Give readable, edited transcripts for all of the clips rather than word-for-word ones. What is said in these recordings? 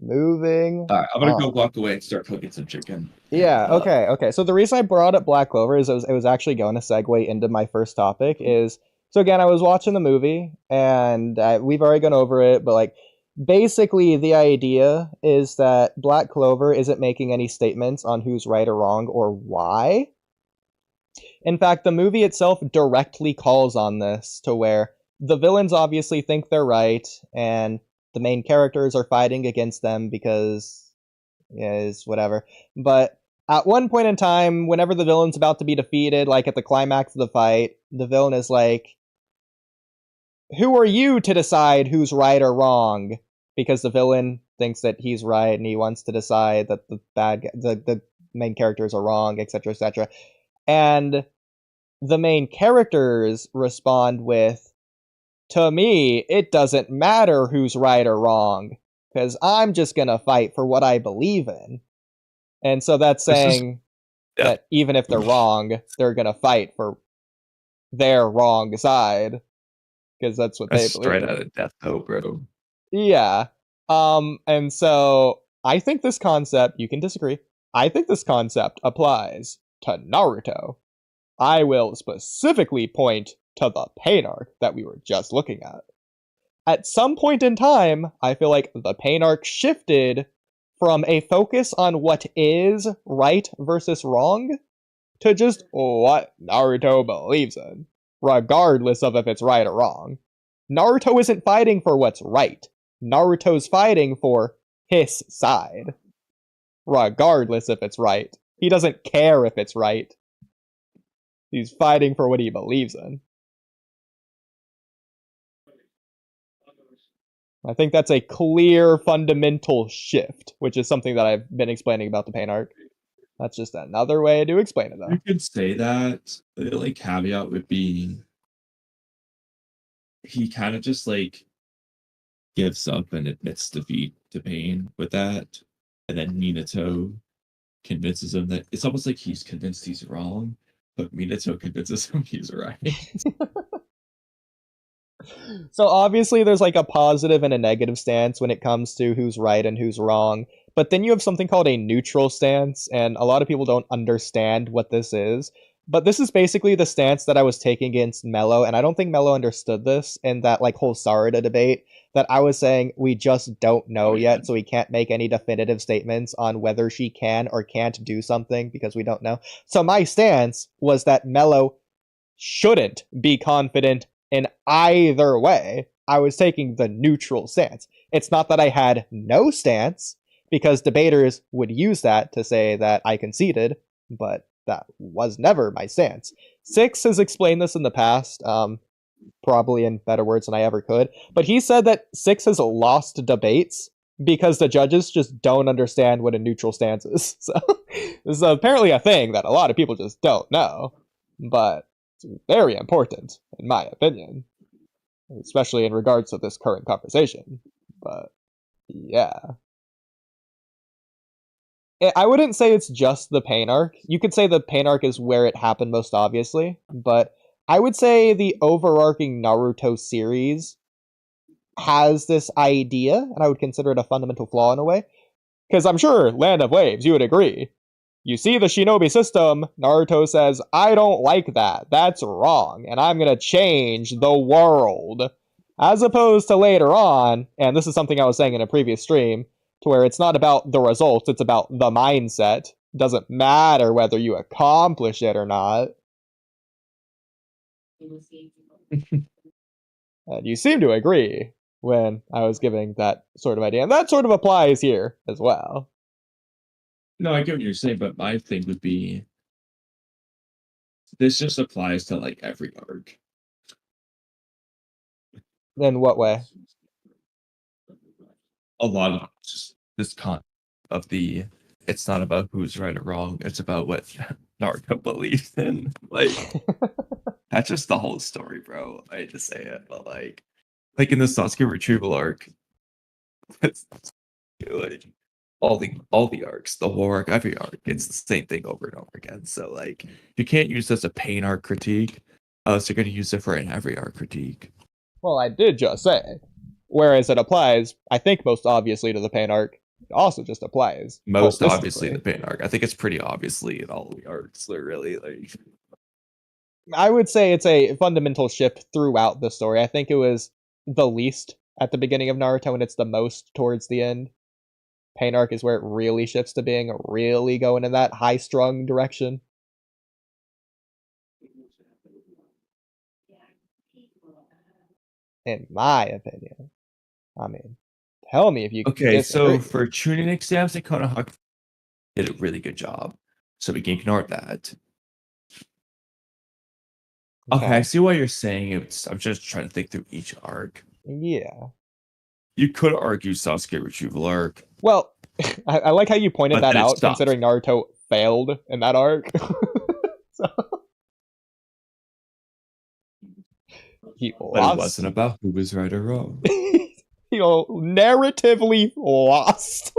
Moving All right, I'm gonna go on. walk away and start cooking some chicken. And Yeah, okay. So the reason I brought up Black Clover is it was actually going to segue into my first topic is so again I was watching the movie and we've already gone over it, but like basically the idea is that Black Clover isn't making any statements on who's right or wrong or why. In fact, the movie itself directly calls on this to where the villains obviously think they're right and the main characters are fighting against them because is whatever. But at one point in time, whenever the villain's about to be defeated, like at the climax of the fight, the villain is like, "Who are you to decide who's right or wrong?" Because the villain thinks that he's right and he wants to decide that the main characters are wrong, etc., etc. And the main characters respond with, "To me, it doesn't matter who's right or wrong, because I'm just gonna fight for what I believe in." And so that's this is saying yeah, that even if they're wrong, they're gonna fight for their wrong side because that's what that's they believe straight in. out of Death Note, bro. Yeah. And so I think this concept, you can disagree, I think this concept applies to Naruto. I will specifically point to the pain arc that we were just looking at. At some point in time, I feel like the pain arc shifted from a focus on what is right versus wrong to just what Naruto believes in, regardless of if it's right or wrong. Naruto isn't fighting for what's right. Naruto's fighting for his side, regardless if it's right. He doesn't care if it's right. He's fighting for what he believes in. I think that's a clear fundamental shift, which is something that I've been explaining about the pain arc. That's just another way to explain it, You though. could say that. The only caveat would be he kind of just like gives up and admits defeat to Pain with that, and then Minato convinces him that it's almost like he's convinced he's wrong, but Minato convinces him he's right. So obviously there's like a positive and a negative stance when it comes to who's right and who's wrong. But then you have something called a neutral stance, and a lot of people don't understand what this is. But this is basically the stance that I was taking against Mello, and I don't think Mello understood this in that like whole Sarada debate. That I was saying we just don't Oh know yeah, yet, so we can't make any definitive statements on whether she can or can't do something because we don't know. So my stance was that Mello shouldn't be confident in either way. I was taking the neutral stance. It's not that I had no stance, because debaters would use that to say that I conceded, but that was never my stance. Six has explained this in the past, probably in better words than I ever could, but he said that Six has lost debates because the judges just don't understand what a neutral stance is. So this is apparently a thing that a lot of people just don't know, but it's very important, in my opinion, especially in regards to this current conversation. But yeah. I wouldn't say it's just the pain arc. You could say the pain arc is where it happened most obviously, but I would say the overarching Naruto series has this idea, and I would consider it a fundamental flaw in a way. Because I'm sure, Land of Waves, you would agree. You see the shinobi system, Naruto says, "I don't like that. That's wrong, and I'm gonna change the world." As opposed to later on, and this is something I was saying in a previous stream, to where it's not about the results, it's about the mindset. It doesn't matter whether you accomplish it or not. And you seem to agree when I was giving that sort of idea. And that sort of applies here as well. no, I get what you're saying, but my thing would be this just applies to like every arc. In what way? A lot of just this con of the it's not about who's right or wrong, it's about what Naruto believes in. Like that's just the whole story, bro. I hate to say it, but like in the Sasuke retrieval arc, it's like all the arcs, the whole arc, every arc, it's the same thing over and over again. So like you can't use this as a pain arc critique, unless you're gonna use it for an every arc critique. Well, I did just say. Whereas it applies, I think, most obviously to the pain arc. It also just applies Most obviously in the holistically. pain arc. I think it's pretty obviously in all the arcs. They're really like I would say it's a fundamental shift throughout the story. I think it was the least at the beginning of Naruto, and it's the most towards the end. Pain arc is where it really shifts to being really going in that high strung direction. In my opinion. I mean, tell me if you okay. So disagree. for tuning exams, they kind of did a really good job. So we can ignore that. Okay, I Okay. see why you're saying it's. I'm just trying to think through each arc. Yeah. You could argue Sasuke retrieval arc, Well, I like how you pointed but that then it out, stops. considering Naruto failed in that arc. So he But it lost. wasn't about who was right or wrong. Narratively lost.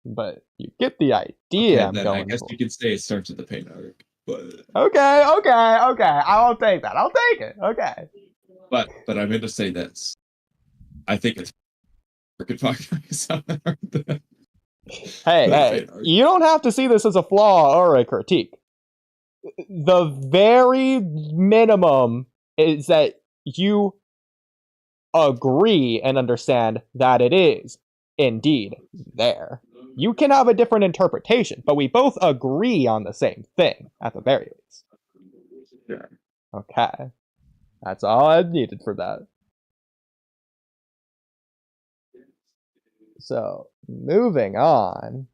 But you get the idea Okay, I'm then I going guess for. you could say it starts with the pain arc, Okay. I'll take that. I'll take it. Okay. but I meant to say this. I think it's freaking fucking Hey, you don't have to see this as a flaw or a critique. The very minimum is that you agree and understand that it is indeed there. You can have a different interpretation, but we both agree on the same thing at the very least. Yeah. Okay. That's all I needed for that. So, moving on.